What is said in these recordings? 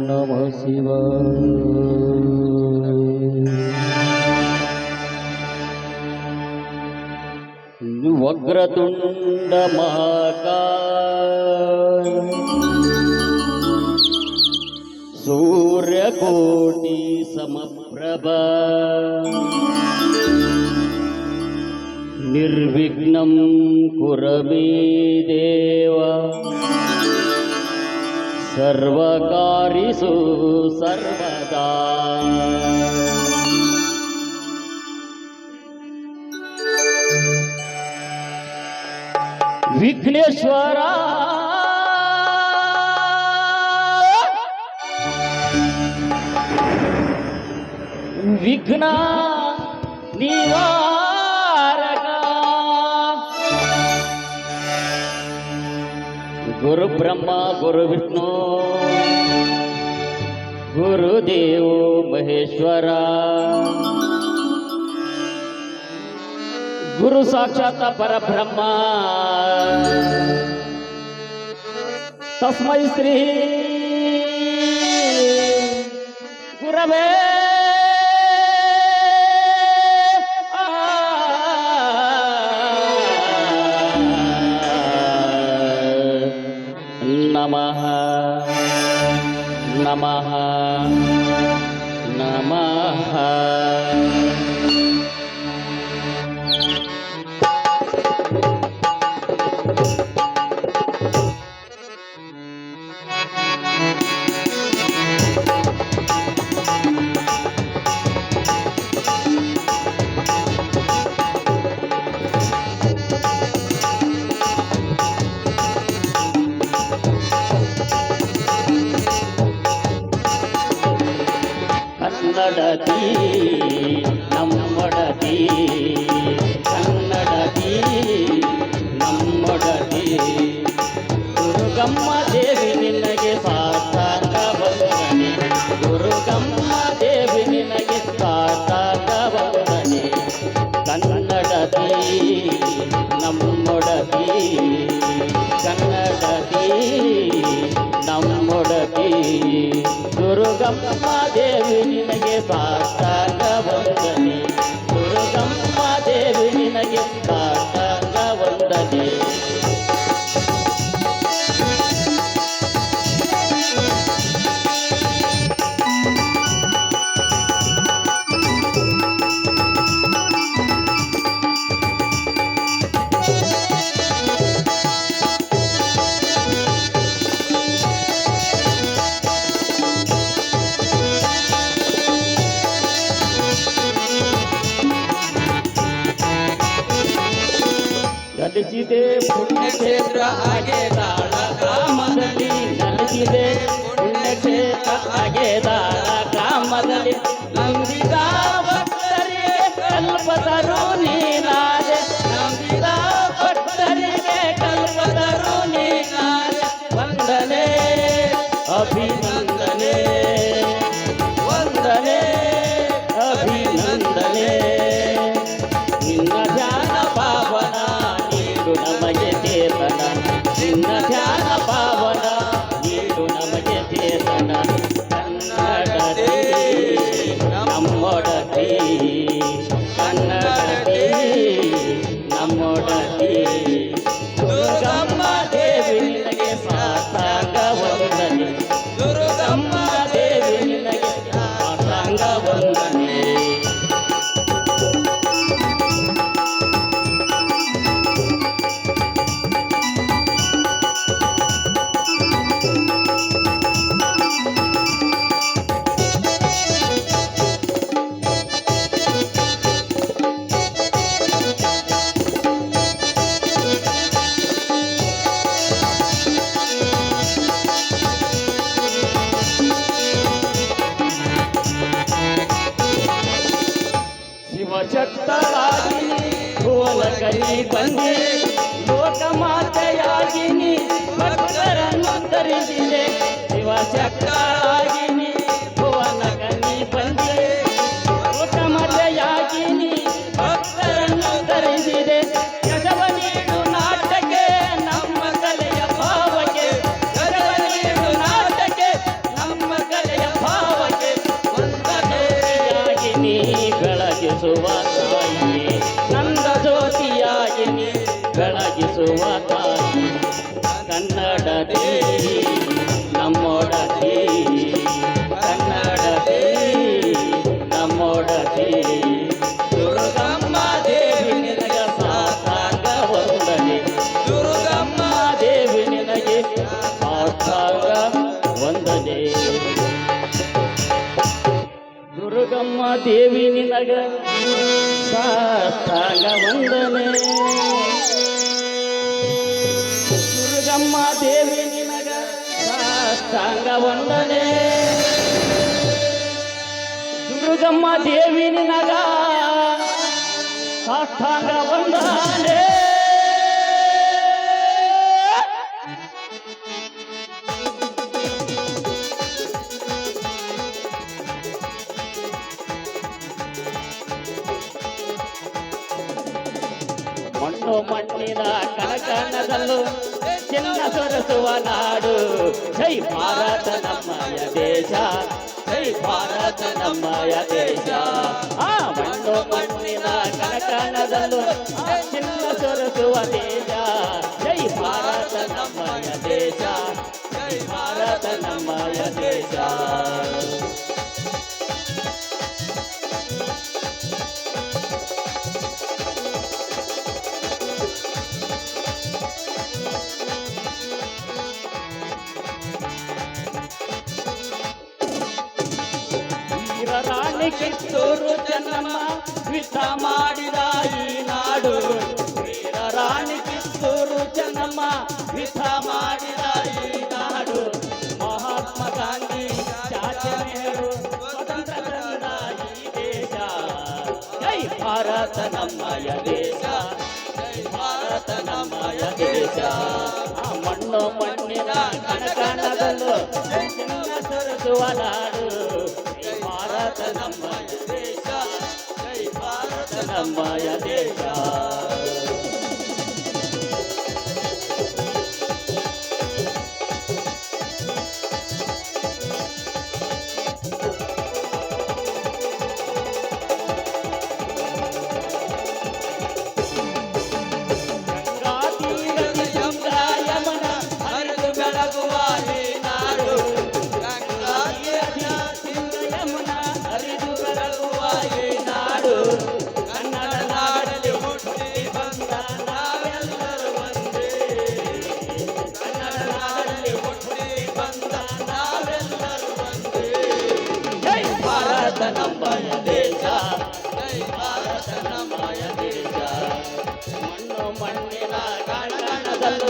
ನಮಃ ಶಿವಾಯ. ವಕ್ರತುಂಡ ಮಹಾಕಾಯ ಸೂರ್ಯಕೋಟಿ ಸಮಪ್ರಭಾ ನಿರ್ವಿಘ್ನಂ ಕುರು ಮೇ ದೇವ ಸರ್ವಕಾರ್ಯೇಷು ಸರ್ವದಾ. ವಿಘ್ನೇಶ್ವರ ವಿಘ್ನ ನಿವಾರಕ ಗುರು ಬ್ರಹ್ಮ ಗುರು ವಿಷ್ಣು ಗುರುದೇವೋ ಮಹೇಶ್ವರ ಗುರು ಸಾಕ್ಷಾತ್ ಪರಬ್ರಹ್ಮ ತಸ್ಮೈ ಶ್ರೀ ಗುರವೇ ನಮಃ ನಮಃ ನಮಃ. ಕನ್ನಡತಿ ನಮ್ಮೊಡತಿ ಕನ್ನಡತಿ ನಮ್ಮೊಡತಿ ದುರ್ಗಮ್ಮ ದೇವಿ ನಿನಗೆ ಸಾಷ್ಟಾಂಗ ವಂದನೆ ದುರ್ಗಮ್ಮ ದೇವಿ ನಿನಗೆ ಸಾಷ್ಟಾಂಗ ವಂದನೆ ಕನ್ನಡತಿ ನಮ್ಮೊಡತಿ ಕನ್ನಡತಿ ನಮ್ಮೊಡತಿ ದುರ್ಗಮ್ಮ ದೇವಿ ನಿನಗೆ ಸಾಷ್ಟಾಂಗ ವಂದನೆ ದುರ್ಗಮ್ಮ ದೇವಿ ನಿನಗೆ ಸಾಷ್ಟಾಂಗ ವಂದನೆ. ನೆಲೆಸಿದೆ ಪುಣ್ಯಕ್ಷೇತ್ರ ಆಗೇದಾಳ ಗ್ರಾಮದಲ್ಲಿ ನೆಲೆಸಿದೆ ಪುಣ್ಯಕ್ಷೇತ್ರ ಆಗೇದಾಳ ಗ್ರಾಮದಲ್ಲಿ ನಂಬಿದ ಭಕ್ತರಿಗೆ ಕಲ್ಪತರು ನೀನಾದೆ ನಂಬಿದ ಭಕ್ತರಿಗೆ ಕಲ್ಪತರು ನೀನಾದೆ ವಂದನೆ ಅಭಿನಂದನೆ ವಂದನೆ ಅಭಿನಂದನೆ ನಿನ್ನ ಧ್ಯಾನ ಪಾವನ ನಮಗೆ ಚೇತನ ನಿನ್ನ ಧ್ಯಾನ ಪಾವನ ನೀಡು ನಮಗೆ ಚೇತನ ಕನ್ನಡತಿ ನಮ್ಮೊಡತಿ ಕನ್ನಡತಿ ನಮ್ಮೊಡತಿ ದುರ್ಗಮ್ಮ ದೇವಿ ನಿನಗೆ ಸಾಷ್ಟಾಂಗ ವಂದನೆ ದುರ್ಗಮ್ಮ ದೇವಿ ನಿನಗೆ ಸಾಷ್ಟಾಂಗ ವಂದನೆ. ಶಿವಶಕ್ತಳಾಗಿನಿ ಗೋಲಕರಿ ಬಂದೆ ಲೋಕಮಾತೆಯಾಗಿನಿ ಭಕ್ತರನ್ನು ತರಿಸಿದೆ ಶಿವಶಕ್ತಳಾಗಿನಿ ಭುವನಕನಿ ಬಂದೆ ಲೋಕಮಾತೆಯಾಗಿನಿ ಭಕ್ತರನ್ನು ತರಿಸಿದೆ ಯಶವ ನೀಡು ನಾಟಕ್ಕೆ ನಮ್ಮ ಕಲೆಯ ಭಾವಕ್ಕೆ ದೇವಿ ನಿನಗ ಸಾಷ್ಟಾಂಗ ವಂದನೆ ದುರ್ಗಮ್ಮ ದೇವಿ ನಿನಗ ಸಾಷ್ಟಾಂಗ ವಂದನೆ ದುರ್ಗಮ್ಮ ದೇವಿ ನಿನಗ ಸಾಷ್ಟಾಂಗ ವಂದನೆ ಮಣ್ಣು ಮಣ್ಣಿನ ಕಣಕಣದಲ್ಲೂ ಚಿನ್ನ ಸೊರಸುವ ನಾಡು ಜೈ ಭಾರತ ನಮ್ಮಯ ದೇಶ ಜೈ ಭಾರತ ನಮ್ಮಯ ದೇಶ ಆ ಮಣ್ಣು ಮಣ್ಣಿನ ಕಣಕಣದಲ್ಲೂ ಚಿನ್ನ ಸೊರಸುವ ದೇಶ ಜೈ ಭಾರತ ನಮ್ಮಯ ದೇಶ ಜೈ ಭಾರತ ನಮ್ಮಯ ದೇಶ ರಾಣಿ ಕಿತ್ತೂರು ಚೆನ್ನಮ್ಮ ಯುದ್ಧ ಮಾಡಿದ ಈ ನಾಡು ವೀರ ರಾಣಿ ಕಿತ್ತೂರು ಚೆನ್ನಮ್ಮ ಯುದ್ಧ ಮಾಡಿದ ಈ ನಾಡು ಮಹಾತ್ಮ ಗಾಂಧಿ ಚಾಚಾ ನೆಹರು ಸ್ವತಂತ್ರ ತಂದ ಈ ದೇಶ ಜೈ ಭಾರತ ನಮ್ಮಯ ದೇಶ ಜೈ ಭಾರತ ನಮ್ಮಯ ದೇಶ ಆ ಮಣ್ಣು ಮಣ್ಣಿನ ಕಣಕಣದಲ್ಲೂ ಚಿನ್ನ ಸೊರಸುವ ನಾಡು ಭಾರತ ನಮ್ಮಯ ದೇಶ ಜೈ ಭಾರತ ನಮ್ಮಯ ದೇಶ ಗಂಗಾ ತೀರದಿ ಗಂಗಾ ಯಮನ ಹರಿದು ಬೆಳಗುವ ಈ ನಾಡು ಗಂಗಾ ತೀರದಿ ಯಮುನ ಹರಿದು ಬೆಳಗುವ ಈ ನಾಡು ಕನ್ನಡ ನಾಡಲ್ಲಿ ಹುಟ್ಟಿ ಬಂದ ನಾವೆಲ್ಲರೂ ಒಂದೇ ಕನ್ನಡ ನಾಡಲ್ಲಿ ಹುಟ್ಟಿ ಬಂದ ನಾವೆಲ್ಲರೂ ಒಂದೇ ಜೈ ಭಾರತ ನಮ್ಮಯ ದೇಶ ಜೈ ಭಾರತ ನಮ್ಮಯ ದೇಶ ಮಣ್ಣು ಮಣ್ಣಿನ ಕಣಕಣದಲ್ಲೂ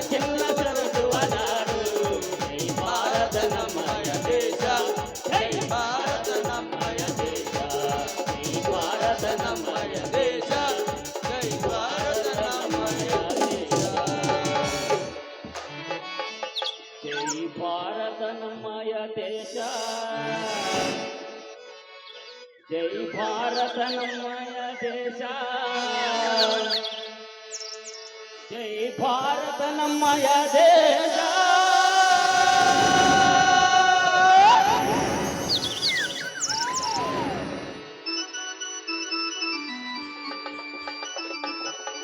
ಚಿನ್ನ ಸೊರಸುವ ನಾಡು ಜೈ ಭಾರತ ನಮ್ಮಯ ದೇಶ ಜೈ ಭಾರತ ನಮ್ಮಯ ದೇಶ ಜೈ ಭಾರತ ನಮ್ಮಯ ದೇಶ ಜೈ ಭಾರತ ನಮ್ಮಯ ದೇಶ ಜೈ ಭಾರತ ನಮ್ಮಯ ದೇಶ ಜೈ ಭಾರತ ನಮ್ಮಯ ದೇಶ ಜೈ ಭಾರತ ನಮ್ಮಯ ದೇಶ